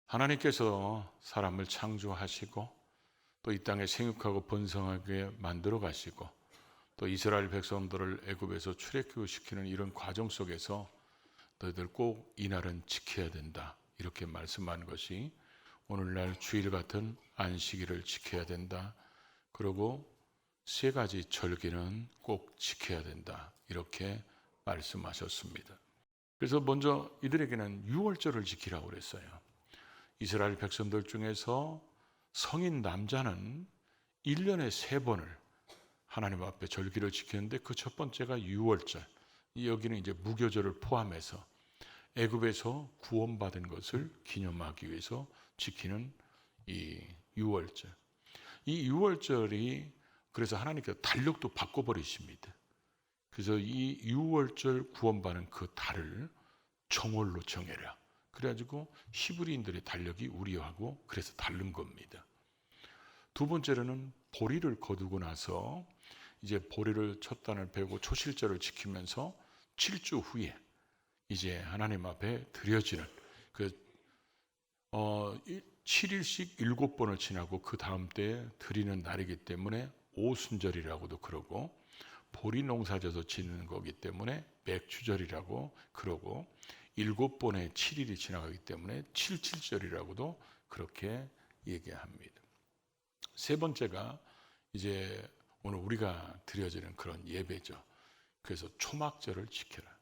하나님께서 사람을 창조하시고 또 이 땅에 생육하고 번성하게 만들어 가시고 또 이스라엘 백성들을 애굽에서 출애굽시키는 이런 과정 속에서 너희들 꼭 이 날은 지켜야 된다, 이렇게 말씀한 것이 오늘날 주일 같은 안식일을 지켜야 된다, 그리고 세 가지 절기는 꼭 지켜야 된다, 이렇게 말씀하셨습니다. 그래서 먼저 이들에게는 유월절을 지키라고 그랬어요. 이스라엘 백성들 중에서 성인 남자는 1년에 3번을 하나님 앞에 절기를 지키는데 그 첫 번째가 유월절. 여기는 이제 무교절을 포함해서 애굽에서 구원받은 것을 기념하기 위해서 지키는 이 유월절. 이 유월절이 그래서 하나님께서 달력도 바꿔버리십니다. 그래서 이 유월절 구원받은 그 달을 정월로 정해라. 그래가지고 히브리인들의 달력이 우리하고 그래서 다른 겁니다. 두 번째로는 보리를 거두고 나서 이제 보리를 첫 단을 베고 초실절을 지키면서 7주 후에 이제 하나님 앞에 드려지는 그 7일씩 7번을 지나고 그 다음 때에 드리는 날이기 때문에 오순절이라고도 그러고, 보리 농사져서 지는 거기 때문에 맥추절이라고 그러고, 7번의 7일이 지나가기 때문에 77절이라고도 그렇게 얘기합니다. 세 번째가 이제 오늘 우리가 드려지는 그런 예배죠. 그래서 초막절을 지켜라.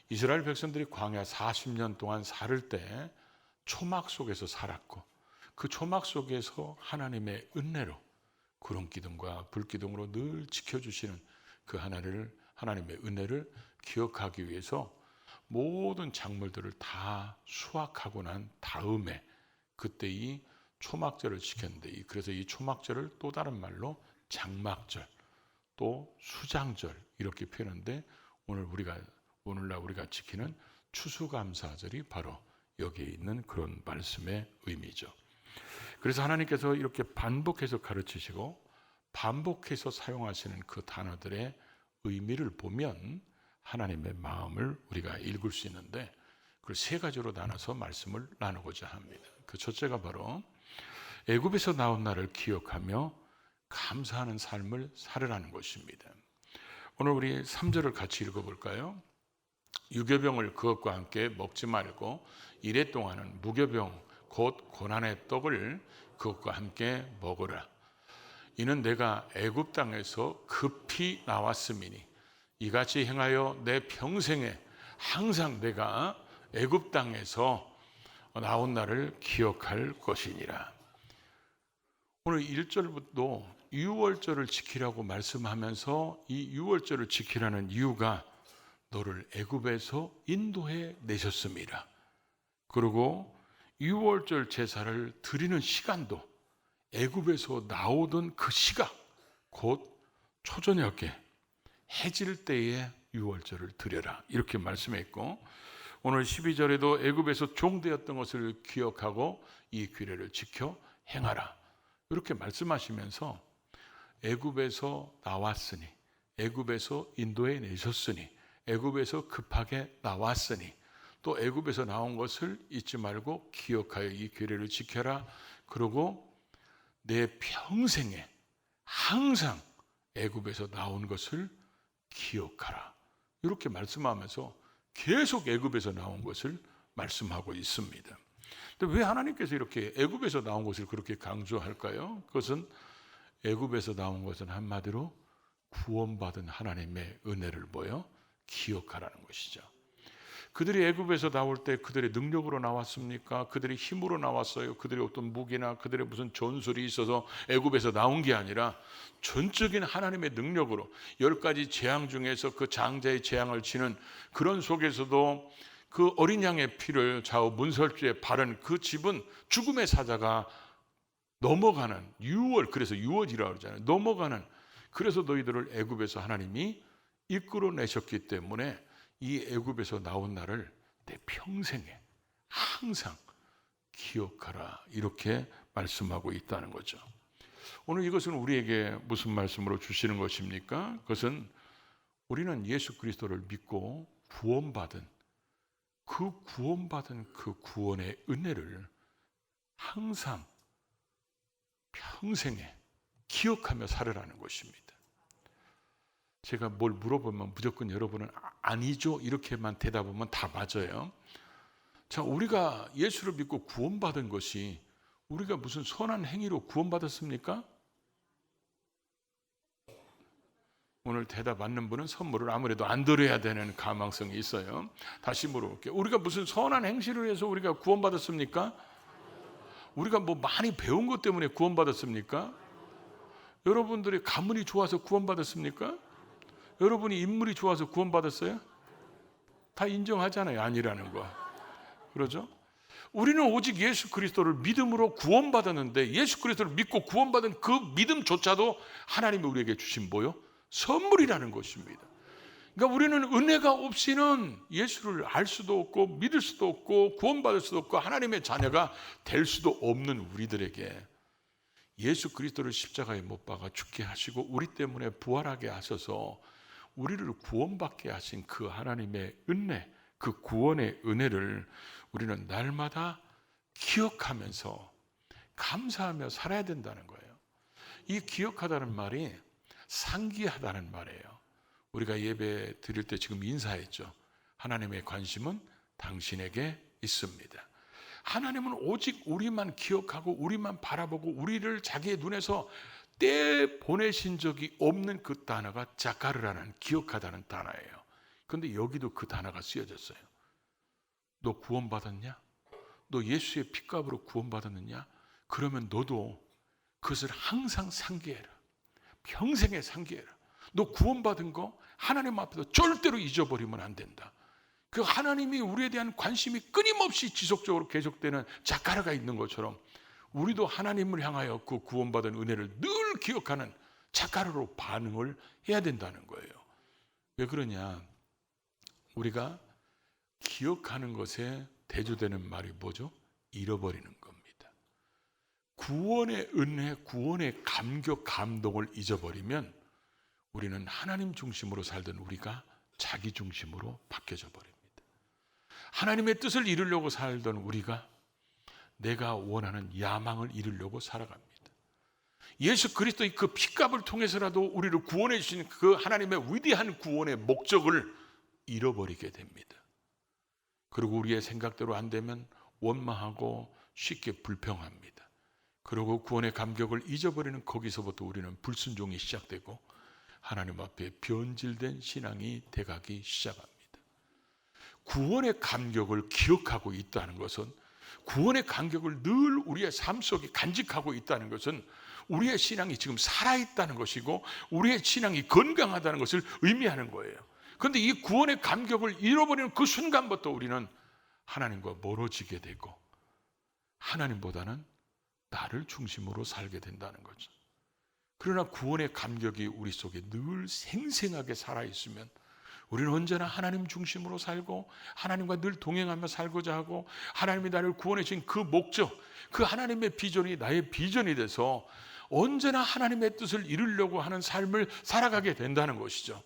이스라엘 백성들이 광야 40년 동안 살을 때 초막 속에서 살았고, 그 초막 속에서 하나님의 은혜로 구름 기둥과 불 기둥으로 늘 지켜주시는 그 하나님의 은혜를 기억하기 위해서 모든 작물들을 다 수확하고 난 다음에 그때 이 초막절을 지켰는데, 그래서 이 초막절을 또 다른 말로 장막절, 또 수장절 이렇게 표현하는데, 오늘날 우리가 지키는 추수감사절이 바로 여기에 있는 그런 말씀의 의미죠. 그래서 하나님께서 이렇게 반복해서 가르치시고 반복해서 사용하시는 그 단어들의 의미를 보면 하나님의 마음을 우리가 읽을 수 있는데, 그걸 세 가지로 나눠서 말씀을 나누고자 합니다. 그 첫째가 바로 애굽에서 나온 날을 기억하며 감사하는 삶을 살으라는 것입니다. 오늘 우리 3절을 같이 읽어볼까요? 유교병을 그것과 함께 먹지 말고 이래 동안은 무교병 곧 고난의 떡을 그것과 함께 먹으라. 이는 내가 애굽 땅에서 급히 나왔음이니 이같이 행하여 내 평생에 항상 내가 애굽 땅에서 나온 날을 기억할 것이니라. 오늘 1절부터 유월절을 지키라고 말씀하면서 이 유월절을 지키라는 이유가 너를 애굽에서 인도해 내셨습니다. 그리고 유월절 제사를 드리는 시간도 애굽에서 나오던 그 시각, 곧 초저녁에 해질 때에 유월절을 드려라, 이렇게 말씀했고, 오늘 12절에도 애굽에서 종되었던 것을 기억하고 이 규례를 지켜 행하라, 이렇게 말씀하시면서 애굽에서 나왔으니, 애굽에서 인도해 내셨으니, 애굽에서 급하게 나왔으니, 또 애굽에서 나온 것을 잊지 말고 기억하여 이 규례를 지켜라. 그리고 내 평생에 항상 애굽에서 나온 것을 기억하라, 이렇게 말씀하면서 계속 애굽에서 나온 것을 말씀하고 있습니다. 근데 왜 하나님께서 이렇게 애굽에서 나온 것을 그렇게 강조할까요? 그것은 애굽에서 나온 것은 한마디로 구원받은 하나님의 은혜를 기억하라는 것이죠. 그들이 애굽에서 나올 때 그들의 능력으로 나왔습니까? 그들의 힘으로 나왔어요? 그들의 어떤 무기나 그들의 무슨 전술이 있어서 애굽에서 나온 게 아니라 전적인 하나님의 능력으로 10가지 재앙 중에서 그 장자의 재앙을 치는 그런 속에서도 그 어린 양의 피를 좌우 문설주에 바른 그 집은 죽음의 사자가 넘어가는 그래서 유월이라고 그러잖아요. 넘어가는, 그래서 너희들을 애굽에서 하나님이 이끌어내셨기 때문에 이 애굽에서 나온 날을 내 평생에 항상 기억하라, 이렇게 말씀하고 있다는 거죠. 오늘 이것은 우리에게 무슨 말씀으로 주시는 것입니까? 그것은 우리는 예수 그리스도를 믿고 구원받은 그 구원의 은혜를 항상 평생에 기억하며 살으라는 것입니다. 제가 뭘 물어보면 무조건 여러분은 아니죠 이렇게만 대답하면 다 맞아요. 자, 우리가 예수를 믿고 구원받은 것이 우리가 무슨 선한 행위로 구원받았습니까? 오늘 대답 맞는 분은 선물을 아무래도 안 드려야 되는 가망성이 있어요. 다시 물어볼게요. 우리가 무슨 선한 행실을 해서 우리가 구원받았습니까? 우리가 뭐 많이 배운 것 때문에 구원받았습니까? 여러분들의 가문이 좋아서 구원받았습니까? 여러분이 인물이 좋아서 구원받았어요? 다 인정하잖아요. 아니라는 거. 그러죠? 우리는 오직 예수 그리스도를 믿음으로 구원받았는데 예수 그리스도를 믿고 구원받은 그 믿음조차도 하나님이 우리에게 주신 뭐요? 선물이라는 것입니다. 그러니까 우리는 은혜가 없이는 예수를 알 수도 없고 믿을 수도 없고 구원받을 수도 없고 하나님의 자녀가 될 수도 없는 우리들에게 예수 그리스도를 십자가에 못 박아 죽게 하시고 우리 때문에 부활하게 하셔서 우리를 구원받게 하신 그 하나님의 은혜, 그 구원의 은혜를 우리는 날마다 기억하면서 감사하며 살아야 된다는 거예요. 이 기억하다는 말이 상기하다는 말이에요. 우리가 예배 드릴 때 지금 인사했죠. 하나님의 관심은 당신에게 있습니다. 하나님은 오직 우리만 기억하고 우리만 바라보고 우리를 자기의 눈에서 떼 보내신 적이 없는 그 단어가 자카르라는 기억하다는 단어예요. 그런데 여기도 그 단어가 쓰여졌어요. 너 구원받았냐? 너 예수의 피값으로 구원받았느냐? 그러면 너도 그것을 항상 상기해라. 평생에 상기해라. 너 구원받은 거 하나님 앞에서 절대로 잊어버리면 안 된다. 그 하나님이 우리에 대한 관심이 끊임없이 지속적으로 계속되는 자카르가 있는 것처럼 우리도 하나님을 향하여 그 구원받은 은혜를 늘 기억하는 자카르로 반응을 해야 된다는 거예요. 왜 그러냐? 우리가 기억하는 것에 대조되는 말이 뭐죠? 잃어버리는 겁니다. 구원의 은혜, 구원의 감격, 감동을 잊어버리면 우리는 하나님 중심으로 살던 우리가 자기 중심으로 바뀌어져 버립니다. 하나님의 뜻을 이루려고 살던 우리가 내가 원하는 야망을 이루려고 살아갑니다. 예수 그리스도의 그 피값을 통해서라도 우리를 구원해 주신 그 하나님의 위대한 구원의 목적을 잃어버리게 됩니다. 그리고 우리의 생각대로 안 되면 원망하고 쉽게 불평합니다. 그리고 구원의 감격을 잊어버리는 거기서부터 우리는 불순종이 시작되고 하나님 앞에 변질된 신앙이 돼가기 시작합니다. 구원의 감격을 기억하고 있다는 것은 구원의 감격을 늘 우리의 삶 속에 간직하고 있다는 것은 우리의 신앙이 지금 살아있다는 것이고 우리의 신앙이 건강하다는 것을 의미하는 거예요. 그런데 이 구원의 감격을 잃어버리는 그 순간부터 우리는 하나님과 멀어지게 되고 하나님보다는 나를 중심으로 살게 된다는 거죠. 그러나 구원의 감격이 우리 속에 늘 생생하게 살아있으면 우리는 언제나 하나님 중심으로 살고 하나님과 늘 동행하며 살고자 하고 하나님이 나를 구원해 주신 그 목적, 그 하나님의 비전이 나의 비전이 돼서 언제나 하나님의 뜻을 이루려고 하는 삶을 살아가게 된다는 것이죠.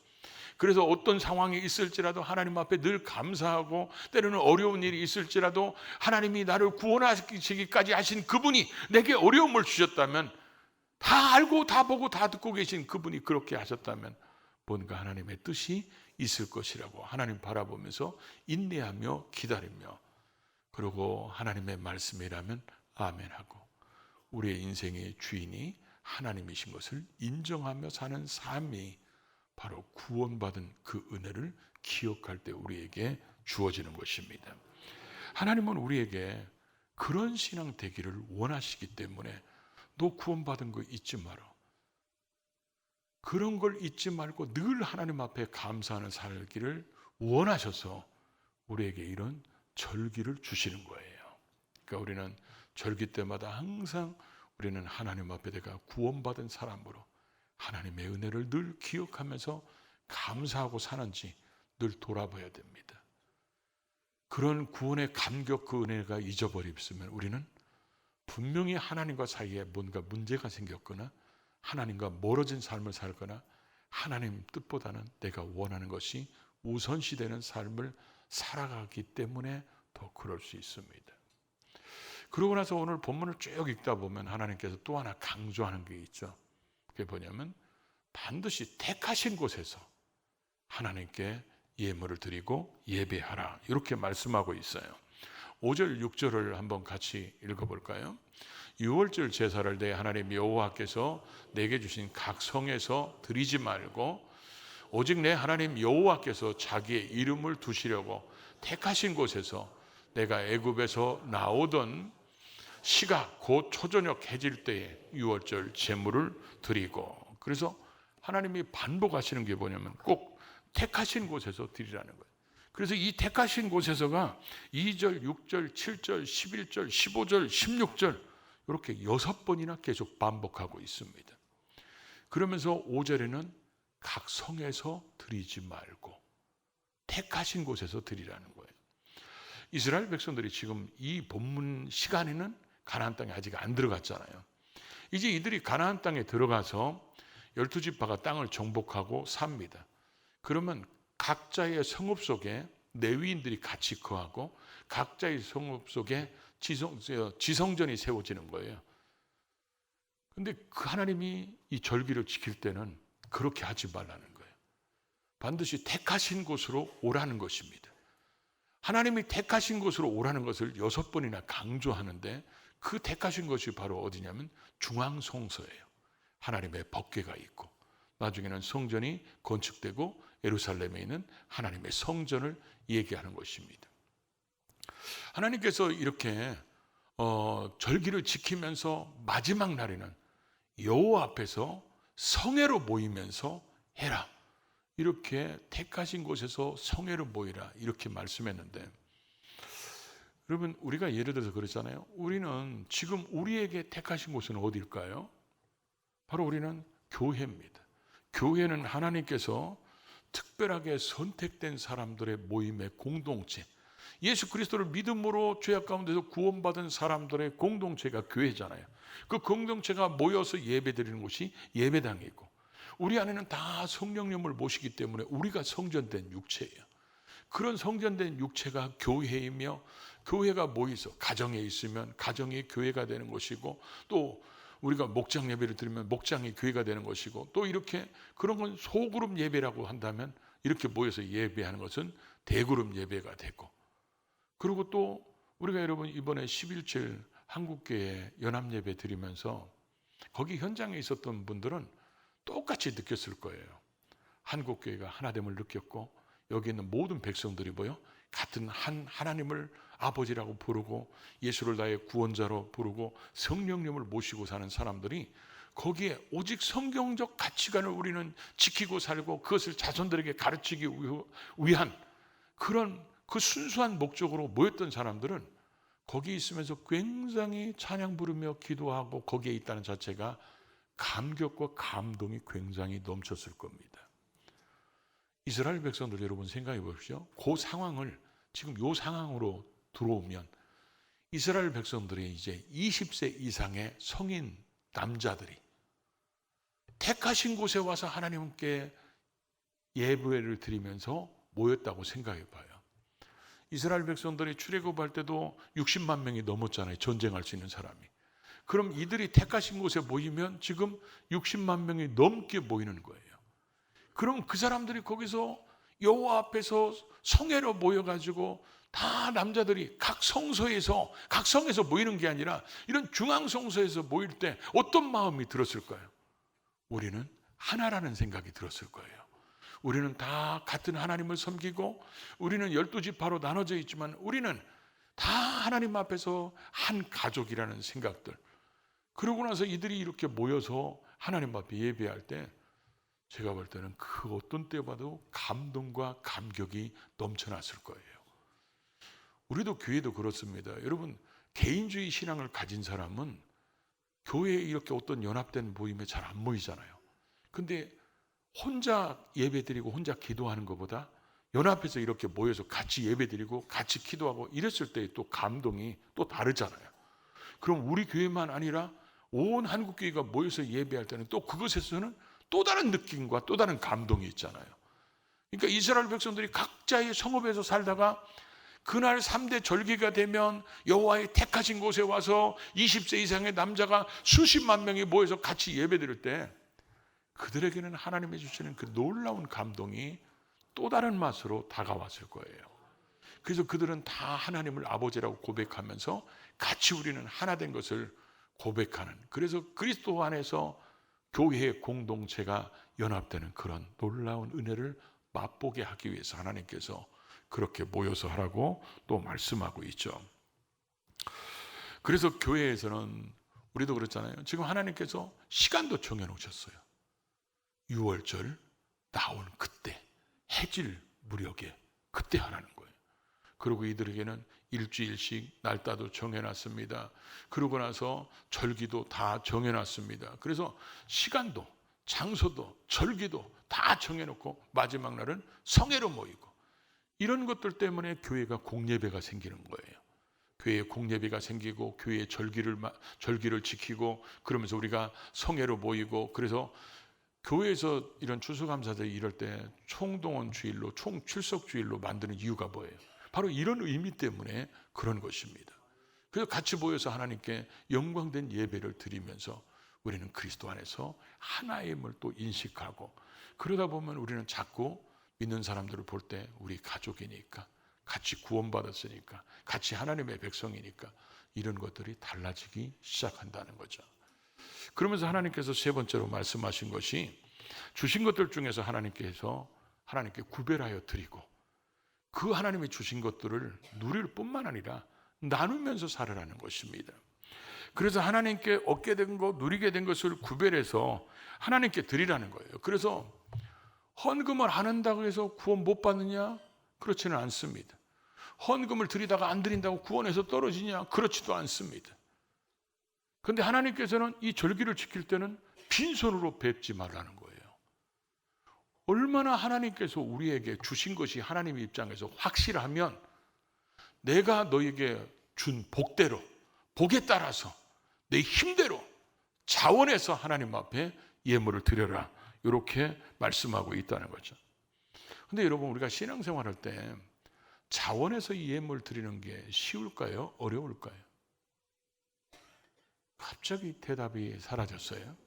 그래서 어떤 상황이 있을지라도 하나님 앞에 늘 감사하고 때로는 어려운 일이 있을지라도 하나님이 나를 구원하시기까지 하신 그분이 내게 어려움을 주셨다면 다 알고 다 보고 다 듣고 계신 그분이 그렇게 하셨다면 뭔가 하나님의 뜻이 있을 것이라고 하나님 바라보면서 인내하며 기다리며 그리고 하나님의 말씀이라면 아멘하고 우리의 인생의 주인이 하나님이신 것을 인정하며 사는 삶이 바로 구원받은 그 은혜를 기억할 때 우리에게 주어지는 것입니다. 하나님은 우리에게 그런 신앙 되기를 원하시기 때문에 너 구원받은 거 잊지 마라. 그런 걸 잊지 말고 늘 하나님 앞에 감사하는 살기를 원하셔서 우리에게 이런 절기를 주시는 거예요. 그러니까 우리는 절기 때마다 항상 우리는 하나님 앞에 내가 구원받은 사람으로 하나님의 은혜를 늘 기억하면서 감사하고 사는지 늘 돌아봐야 됩니다. 그런 구원의 감격 그 은혜가 잊어버렸으면 우리는 분명히 하나님과 사이에 뭔가 문제가 생겼거나 하나님과 멀어진 삶을 살거나 하나님 뜻보다는 내가 원하는 것이 우선시되는 삶을 살아가기 때문에 더 그럴 수 있습니다. 그러고 나서 오늘 본문을 쭉 읽다 보면 하나님께서 또 하나 강조하는 게 있죠. 그게 뭐냐면 반드시 택하신 곳에서 하나님께 예물을 드리고 예배하라, 이렇게 말씀하고 있어요. 5절 6절을 한번 같이 읽어볼까요? 유월절 제사를 내 하나님 여호와께서 내게 주신 각 성에서 드리지 말고 오직 내 하나님 여호와께서 자기의 이름을 두시려고 택하신 곳에서 내가 애굽에서 나오던 시각 곧 초저녁 해질 때에 유월절 제물을 드리고, 그래서 하나님이 반복하시는 게 뭐냐면 꼭 택하신 곳에서 드리라는 거예요. 그래서 이 택하신 곳에서가 2절, 6절, 7절, 11절, 15절, 16절 이렇게 6번이나 계속 반복하고 있습니다. 그러면서 5절에는 각 성에서 드리지 말고 택하신 곳에서 드리라는 거예요. 이스라엘 백성들이 지금 이 본문 시간에는 가나안 땅에 아직 안 들어갔잖아요. 이제 이들이 가나안 땅에 들어가서 12지파가 땅을 정복하고 삽니다. 그러면 각자의 성읍 속에 레위인들이 같이 거하고 각자의 성읍 속에 지성전이 세워지는 거예요. 그런데 그 하나님이 이 절기를 지킬 때는 그렇게 하지 말라는 거예요. 반드시 택하신 곳으로 오라는 것입니다. 하나님이 택하신 곳으로 오라는 것을 6번이나 강조하는데 그 택하신 것이 바로 어디냐면 중앙성소예요. 하나님의 법궤가 있고 나중에는 성전이 건축되고 예루살렘에 있는 하나님의 성전을 얘기하는 것입니다. 하나님께서 이렇게 절기를 지키면서 마지막 날에는 여호와 앞에서 성회로 모이면서 해라, 이렇게 택하신 곳에서 성회로 모이라, 이렇게 말씀했는데, 여러분 우리가 예를 들어서 그러잖아요. 우리는 지금 우리에게 택하신 곳은 어디일까요? 바로 우리는 교회입니다. 교회는 하나님께서 특별하게 선택된 사람들의 모임의 공동체, 예수 그리스도를 믿음으로 죄악 가운데서 구원받은 사람들의 공동체가 교회잖아요. 그 공동체가 모여서 예배드리는 곳이 예배당이고, 우리 안에는 다 성령님을 모시기 때문에 우리가 성전된 육체예요. 그런 성전된 육체가 교회이며, 교회가 모여서 가정에 있으면 가정이 교회가 되는 것이고, 또 우리가 목장 예배를 드리면 목장이 교회가 되는 것이고, 또 이렇게 그런 건 소그룹 예배라고 한다면 이렇게 모여서 예배하는 것은 대그룹 예배가 되고, 그리고 또 우리가 여러분 이번에 11절 한국교회 연합예배 드리면서 거기 현장에 있었던 분들은 똑같이 느꼈을 거예요. 한국교회가 하나됨을 느꼈고, 여기 있는 모든 백성들이 뭐요? 같은 한 하나님을 아버지라고 부르고 예수를 나의 구원자로 부르고 성령님을 모시고 사는 사람들이 거기에 오직 성경적 가치관을 우리는 지키고 살고 그것을 자손들에게 가르치기 위한 그런 그 순수한 목적으로 모였던 사람들은 거기 있으면서 굉장히 찬양 부르며 기도하고 거기에 있다는 자체가 감격과 감동이 굉장히 넘쳤을 겁니다. 이스라엘 백성들 여러분 생각해 보십시오. 그 상황을 지금 이 상황으로 들어오면 이스라엘 백성들이 이제 20세 이상의 성인 남자들이 택하신 곳에 와서 하나님께 예배를 드리면서 모였다고 생각해 봐요. 이스라엘 백성들이 출애굽할 때도 60만 명이 넘었잖아요. 전쟁할 수 있는 사람이. 그럼 이들이 택하신 곳에 모이면 지금 60만 명이 넘게 모이는 거예요. 그럼 그 사람들이 거기서 여호와 앞에서 성회로 모여가지고 다 남자들이 각 성에서 모이는 게 아니라 이런 중앙성소에서 모일 때 어떤 마음이 들었을까요? 우리는 하나라는 생각이 들었을 거예요. 우리는 다 같은 하나님을 섬기고 우리는 12지파로 나눠져 있지만 우리는 다 하나님 앞에서 한 가족이라는 생각들. 그러고 나서 이들이 이렇게 모여서 하나님 앞에 예배할 때 제가 볼 때는 그 어떤 때 봐도 감동과 감격이 넘쳐났을 거예요. 우리도 교회도 그렇습니다. 여러분 개인주의 신앙을 가진 사람은 교회에 이렇게 어떤 연합된 모임에 잘 안 모이잖아요. 근데 혼자 예배드리고 혼자 기도하는 것보다 연합해서 이렇게 모여서 같이 예배드리고 같이 기도하고 이랬을 때 또 감동이 또 다르잖아요. 그럼 우리 교회만 아니라 온 한국교회가 모여서 예배할 때는 또 그것에서는 또 다른 느낌과 또 다른 감동이 있잖아요. 그러니까 이스라엘 백성들이 각자의 성읍에서 살다가 그날 3대 절기가 되면 여호와의 택하신 곳에 와서 20세 이상의 남자가 수십만 명이 모여서 같이 예배드릴 때 그들에게는 하나님이 주시는 그 놀라운 감동이 또 다른 맛으로 다가왔을 거예요. 그래서 그들은 다 하나님을 아버지라고 고백하면서 같이 우리는 하나 된 것을 고백하는, 그래서 그리스도 안에서 교회의 공동체가 연합되는 그런 놀라운 은혜를 맛보게 하기 위해서 하나님께서 그렇게 모여서 하라고 또 말씀하고 있죠. 그래서 교회에서는 우리도 그렇잖아요. 지금 하나님께서 시간도 정해 놓으셨어요. 6월절 나온 그때, 해질 무렵에 그때 하라는 거예요. 그리고 이들에게는 일주일씩 날짜도 정해놨습니다. 그러고 나서 절기도 다 정해놨습니다. 그래서 시간도 장소도 절기도 다 정해놓고 마지막 날은 성회로 모이고, 이런 것들 때문에 교회가 공예배가 생기는 거예요. 교회에 공예배가 생기고 교회의 절기를 지키고, 그러면서 우리가 성회로 모이고, 그래서 교회에서 이런 추수감사절이 이럴 때 총동원 주일로, 총출석 주일로 만드는 이유가 뭐예요? 바로 이런 의미 때문에 그런 것입니다. 그래서 같이 모여서 하나님께 영광된 예배를 드리면서 우리는 그리스도 안에서 하나임을 또 인식하고, 그러다 보면 우리는 자꾸 믿는 사람들을 볼 때 우리 가족이니까, 같이 구원받았으니까, 같이 하나님의 백성이니까 이런 것들이 달라지기 시작한다는 거죠. 그러면서 하나님께서 세 번째로 말씀하신 것이, 주신 것들 중에서 하나님께 구별하여 드리고, 그 하나님이 주신 것들을 누릴 뿐만 아니라 나누면서 살으라는 것입니다. 그래서 하나님께 얻게 된 것, 누리게 된 것을 구별해서 하나님께 드리라는 거예요. 그래서 헌금을 안 한다고 해서 구원 못 받느냐? 그렇지는 않습니다. 헌금을 드리다가 안 드린다고 구원에서 떨어지냐? 그렇지도 않습니다. 그런데 하나님께서는 이 절기를 지킬 때는 빈손으로 뵙지 말라는 거예요. 얼마나 하나님께서 우리에게 주신 것이 하나님의 입장에서 확실하면, 내가 너에게 준 복대로, 복에 따라서 내 힘대로 자원해서 하나님 앞에 예물을 드려라, 이렇게 말씀하고 있다는 거죠. 근데 여러분, 우리가 신앙생활할 때 자원해서 이 예물 드리는 게 쉬울까요? 어려울까요? 갑자기 대답이 사라졌어요.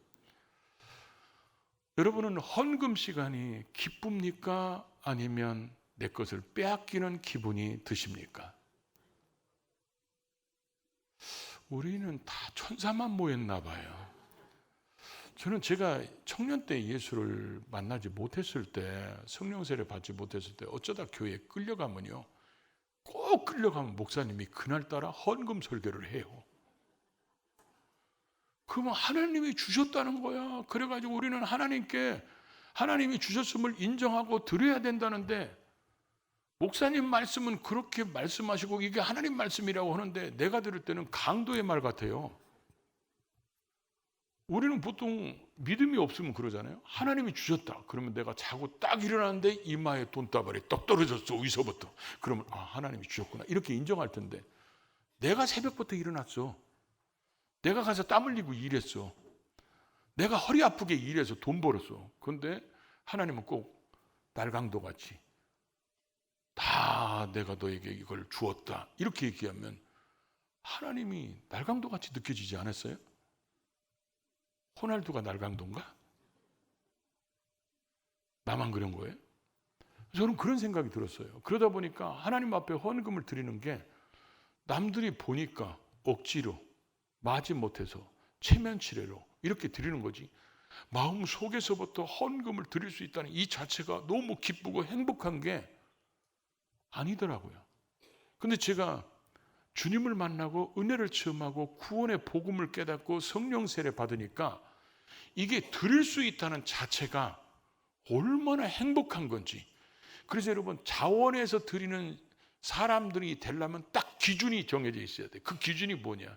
여러분은 헌금 시간이 기쁩니까? 아니면 내 것을 빼앗기는 기분이 드십니까? 우리는 다 천사만 모였나 봐요. 저는 제가 청년 때 예수를 만나지 못했을 때, 성령 세례 받지 못했을 때 어쩌다 교회에 끌려가면요, 꼭 끌려가면 목사님이 그날따라 헌금 설교를 해요. 그러면 하나님이 주셨다는 거야. 그래가지고 우리는 하나님께 하나님이 주셨음을 인정하고 드려야 된다는데, 목사님 말씀은 그렇게 말씀하시고 이게 하나님 말씀이라고 하는데 내가 들을 때는 강도의 말 같아요. 우리는 보통 믿음이 없으면 그러잖아요. 하나님이 주셨다. 그러면 내가 자고 딱 일어났는데 이마에 돈다발이 떡 떨어졌어, 위서부터. 그러면 하나님이 주셨구나, 이렇게 인정할 텐데, 내가 새벽부터 일어났어. 내가 가서 땀 흘리고 일했어. 내가 허리 아프게 일해서 돈 벌었어. 그런데 하나님은 꼭 날강도 같이 다 내가 너에게 이걸 주었다, 이렇게 얘기하면 하나님이 날강도 같이 느껴지지 않았어요? 호날두가 날강도인가? 나만 그런 거예요? 저는 그런 생각이 들었어요. 그러다 보니까 하나님 앞에 헌금을 드리는 게 남들이 보니까 억지로, 마지못해서, 체면치레로 이렇게 드리는 거지, 마음 속에서부터 헌금을 드릴 수 있다는 이 자체가 너무 기쁘고 행복한 게 아니더라고요. 근데 제가 주님을 만나고 은혜를 체험하고 구원의 복음을 깨닫고 성령 세례 받으니까 이게 드릴 수 있다는 자체가 얼마나 행복한 건지. 그래서 여러분, 자원해서 드리는 사람들이 되려면 딱 기준이 정해져 있어야 돼. 그 기준이 뭐냐?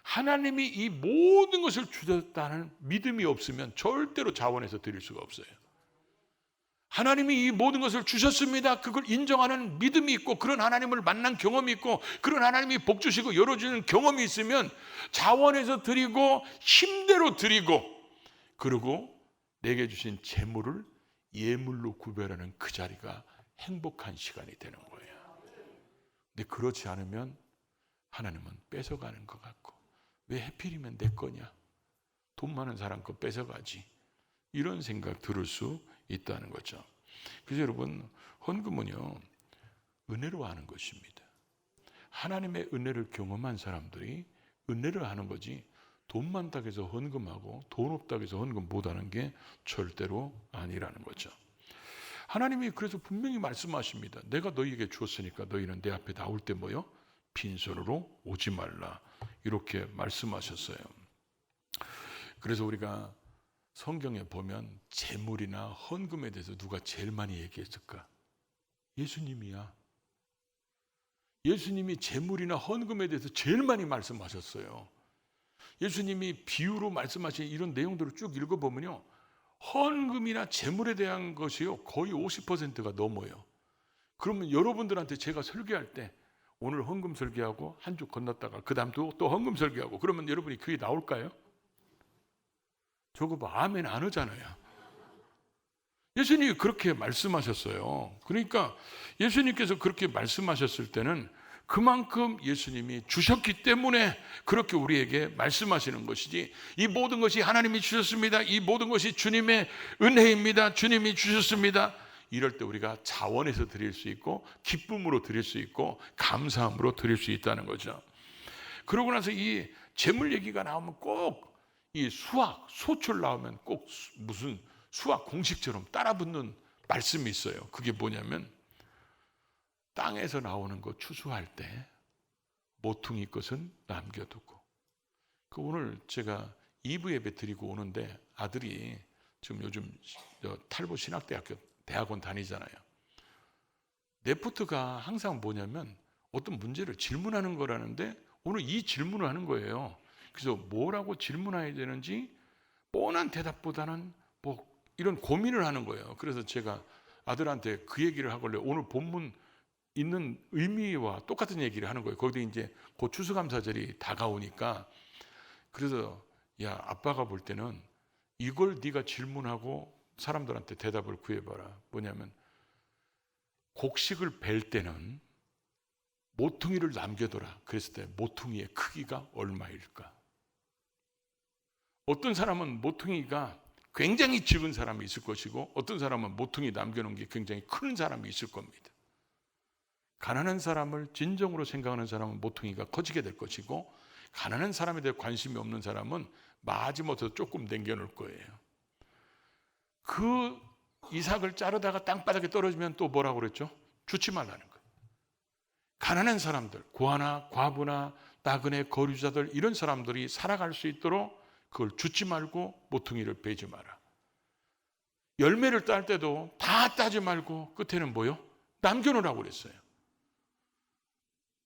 하나님이 이 모든 것을 주셨다는 믿음이 없으면 절대로 자원해서 드릴 수가 없어요. 하나님이 이 모든 것을 주셨습니다, 그걸 인정하는 믿음이 있고, 그런 하나님을 만난 경험이 있고, 그런 하나님이 복 주시고 열어주는 경험이 있으면 자원해서 드리고 힘대로 드리고, 그리고 내게 주신 재물을 예물로 구별하는 그 자리가 행복한 시간이 되는 거예요. 근데 그렇지 않으면 하나님은 뺏어가는 것 같고, 왜 하필이면 내 거냐? 돈 많은 사람 거 뺏어가지. 이런 생각 들을 수 있다는 거죠. 그래서 여러분, 헌금은요, 은혜로 하는 것입니다. 하나님의 은혜를 경험한 사람들이 은혜를 하는 거지, 돈 많다고 해서 헌금하고 돈 없다고 해서 헌금 못하는 게 절대로 아니라는 거죠. 하나님이 그래서 분명히 말씀하십니다. 내가 너희에게 주었으니까 너희는 내 앞에 나올 때 뭐요? 빈손으로 오지 말라. 이렇게 말씀하셨어요. 그래서 우리가 성경에 보면 재물이나 헌금에 대해서 누가 제일 많이 얘기했을까? 예수님이야. 예수님이 재물이나 헌금에 대해서 제일 많이 말씀하셨어요. 예수님이 비유로 말씀하신 이런 내용들을 쭉 읽어보면요, 헌금이나 재물에 대한 것이요 거의 50%가 넘어요. 그러면 여러분들한테 제가 설교할 때 오늘 헌금 설교하고 한 주 건넜다가 그 다음 또 헌금 설교하고 그러면 여러분이 그게 나올까요? 저거 뭐 아멘 안 하잖아요. 예수님이 그렇게 말씀하셨어요. 그러니까 예수님께서 그렇게 말씀하셨을 때는 그만큼 예수님이 주셨기 때문에 그렇게 우리에게 말씀하시는 것이지, 이 모든 것이 하나님이 주셨습니다, 이 모든 것이 주님의 은혜입니다, 주님이 주셨습니다, 이럴 때 우리가 자원해서 드릴 수 있고 기쁨으로 드릴 수 있고 감사함으로 드릴 수 있다는 거죠. 그러고 나서 이 재물 얘기가 나오면 꼭 이 수학, 소출 나오면 꼭 무슨 수학 공식처럼 따라붙는 말씀이 있어요. 그게 뭐냐면, 땅에서 나오는 거 추수할 때 모퉁이 것은 남겨두고. 그 오늘 제가 2부 예배 드리고 오는데 아들이 지금 요즘 탈보 신학대학교 대학원 다니잖아요. 레포트가 항상 뭐냐면 어떤 문제를 질문하는 거라는데 오늘 이 질문을 하는 거예요. 그래서 뭐라고 질문해야 되는지 뻔한 대답보다는 뭐 이런 고민을 하는 거예요. 그래서 제가 아들한테 그 얘기를 하길래 오늘 본문 있는 의미와 똑같은 얘기를 하는 거예요. 거기도 이제 곧 추수감사절이 다가오니까, 그래서 야, 아빠가 볼 때는 이걸 네가 질문하고 사람들한테 대답을 구해봐라. 뭐냐면, 곡식을 벨 때는 모퉁이를 남겨둬라. 그랬을 때 모퉁이의 크기가 얼마일까? 어떤 사람은 모퉁이가 굉장히 적은 사람이 있을 것이고 어떤 사람은 모퉁이 남겨놓은 게 굉장히 큰 사람이 있을 겁니다. 가난한 사람을 진정으로 생각하는 사람은 모퉁이가 커지게 될 것이고, 가난한 사람에 대해 관심이 없는 사람은 마지못해서 조금 남겨놓을 거예요. 그 이삭을 자르다가 땅바닥에 떨어지면 또 뭐라고 그랬죠? 주지 말라는 거예요. 가난한 사람들, 고아나 과부나 나그네 거류자들, 이런 사람들이 살아갈 수 있도록 그걸 주지 말고 모퉁이를 베지 마라. 열매를 딸 때도 다 따지 말고 끝에는 뭐요? 남겨놓으라고 그랬어요.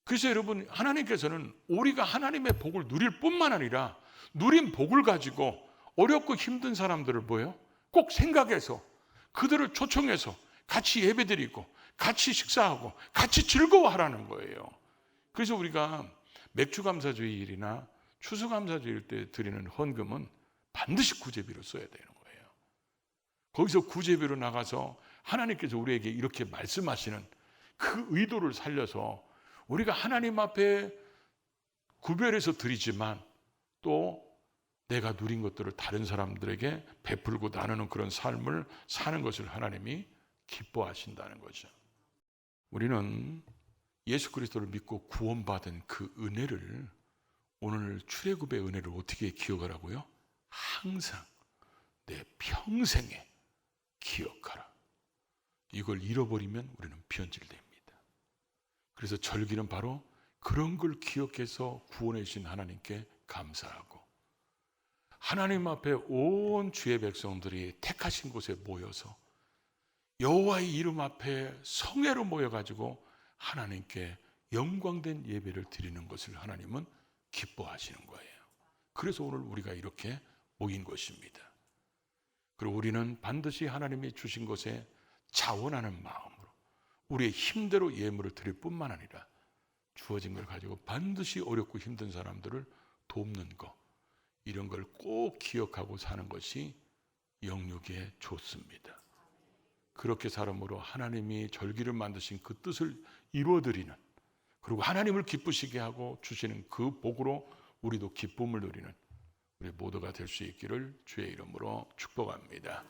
그래서 여러분, 하나님께서는 우리가 하나님의 복을 누릴 뿐만 아니라 누린 복을 가지고 어렵고 힘든 사람들을 뭐요? 꼭 생각해서 그들을 초청해서 같이 예배드리고 같이 식사하고 같이 즐거워하라는 거예요. 그래서 우리가 맥주감사주일이나 추수감사주일 때 드리는 헌금은 반드시 구제비로 써야 되는 거예요. 거기서 구제비로 나가서 하나님께서 우리에게 이렇게 말씀하시는 그 의도를 살려서 우리가 하나님 앞에 구별해서 드리지만 또 내가 누린 것들을 다른 사람들에게 베풀고 나누는 그런 삶을 사는 것을 하나님이 기뻐하신다는 거죠. 우리는 예수 그리스도를 믿고 구원받은 그 은혜를, 오늘 출애굽의 은혜를 어떻게 기억하라고요? 항상 내 평생에 기억하라. 이걸 잃어버리면 우리는 변질됩니다. 그래서 절기는 바로 그런 걸 기억해서 구원해 주신 하나님께 감사하고, 하나님 앞에 온 주의 백성들이 택하신 곳에 모여서 여호와의 이름 앞에 성회로 모여가지고 하나님께 영광된 예배를 드리는 것을 하나님은 기뻐하시는 거예요. 그래서 오늘 우리가 이렇게 모인 것입니다. 그리고 우리는 반드시 하나님이 주신 것에 자원하는 마음으로 우리의 힘대로 예물을 드릴 뿐만 아니라 주어진 걸 가지고 반드시 어렵고 힘든 사람들을 돕는 것, 이런 걸 꼭 기억하고 사는 것이 영육에 좋습니다. 그렇게 살음으로 하나님이 절기를 만드신 그 뜻을 이루어드리는 그리고 하나님을 기쁘시게 하고 주시는 그 복으로 우리도 기쁨을 누리는 우리 모두가 될 수 있기를 주의 이름으로 축복합니다.